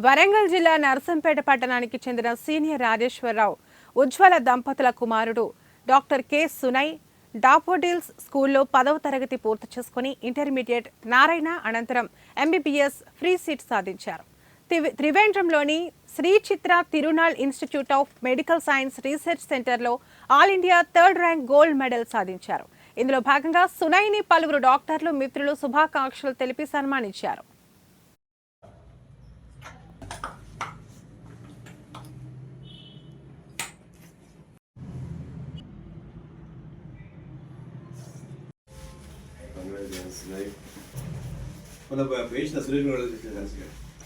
వరంగల్ జిల్లా నర్సంపేట పట్టణానికి చెందిన సీనియర్ రాజేశ్వరరావు ఉజ్వల దంపతుల కుమారుడు డాక్టర్ కె సునయ్ డాఫోడిల్స్ స్కూల్లో 10వ తరగతి పూర్తి చేసుకుని ఇంటర్మీడియట్ నారాయణ అనంతరం ఎంబీబీఎస్ ఫ్రీ సీట్ సాధించారు. త్రివేంద్రంలోని Shri Chitra Tirunal institute of medical science research సెంటర్లో all India 3rd rank gold medal సాధించారు. ఇందులో భాగంగా సునయ్ని పలువురు డాక్టర్లు మిత్రులు శుభాకాంక్షలు తెలిపి సన్మానించారు.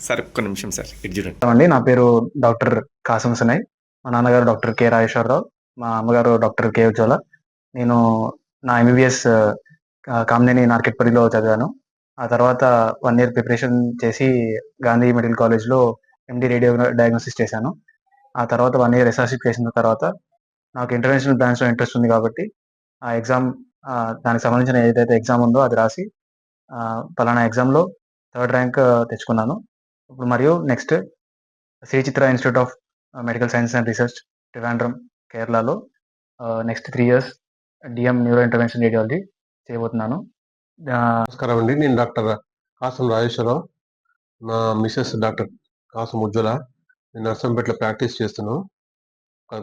సార్ ఒక్క నిమిషం సార్ ఇటు చూడండి. అండి, నా పేరు డాక్టర్ కాసం సునయ్. మా నాన్నగారు డాక్టర్ కె రాజేశ్వరరావు, మా అమ్మగారు డాక్టర్ కె ఉజ్వల. నేను నా ఎంబీబీఎస్ కామినేని నార్కెట్పల్లిలో చదివాను. ఆ తర్వాత 1 year ప్రిపరేషన్ చేసి గాంధీ మెడికల్ కాలేజ్లో ఎండి రేడియో డయాగ్నోసిస్ చేశాను. ఆ తర్వాత 1 year ఎస్ఆర్షిప్ చేసిన తర్వాత నాకు ఇంటర్నేషనల్ బ్రాంచ్లో ఇంట్రెస్ట్ ఉంది కాబట్టి ఆ ఎగ్జామ్ దానికి సంబంధించిన ఏదైతే ఎగ్జామ్ ఉందో అది రాసి పలానా ఎగ్జామ్లో 3rd ర్యాంక్ తెచ్చుకున్నాను. ఇప్పుడు మరియు next Shri Chitra institute of medical science and research Trivandrum కేరళలో next 3 years DM neuro intervention radiology చేయబోతున్నాను. నమస్కారం అండి, నేను డాక్టర్ కాసం రాజేశ్వరరావు. నా మిసెస్ డాక్టర్ కాసం ఉజ్వల. నేను నర్సంపేటలో ప్రాక్టీస్ చేస్తున్నాను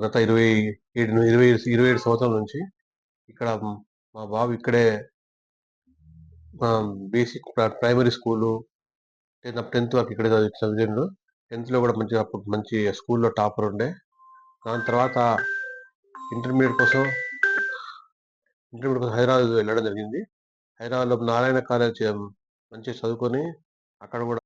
గత 27 సంవత్సరాల నుంచి. ఇక్కడ మా బాబు ఇక్కడే బేసిక్ ప్రైమరీ స్కూలు 10th వరకు ఇక్కడే చదివిండు. 10th కూడా మంచి స్కూల్లో టాపర్ ఉండే. దాని తర్వాత ఇంటర్మీడియట్ కోసం హైదరాబాద్ వెళ్ళడం జరిగింది. హైదరాబాద్లో నారాయణ కాలేజ్ మంచిగా చదువుకొని అక్కడ కూడా